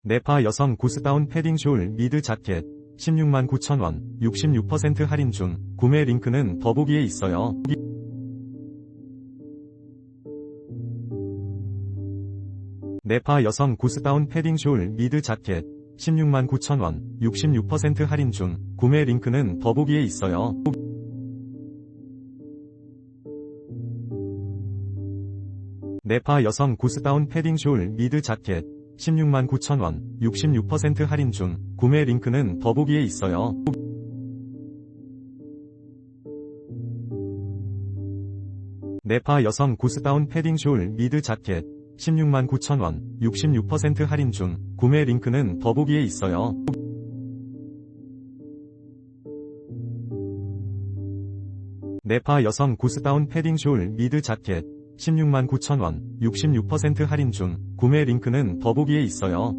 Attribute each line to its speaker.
Speaker 1: 네파 여성 구스다운 패딩 숄 미드 자켓 16만 9천원 66% 할인 중. 구매 링크는 더보기에 있어요. 네파 여성 구스다운 패딩 숄 미드 자켓 16만 9천원 66% 할인 중. 구매 링크는 더보기에 있어요. 네파 여성 구스다운 패딩 숄 미드 자켓 16만 9천원 66% 할인 중. 구매 링크는 더보기에 있어요. 네파 여성 구스다운 패딩 숄 미드 자켓 16만 9천원 66% 할인 중. 구매 링크는 더보기에 있어요. 네파 여성 구스다운 패딩 숄 미드 자켓 16만 9천원 66% 할인 중. 구매 링크는 더보기에 있어요.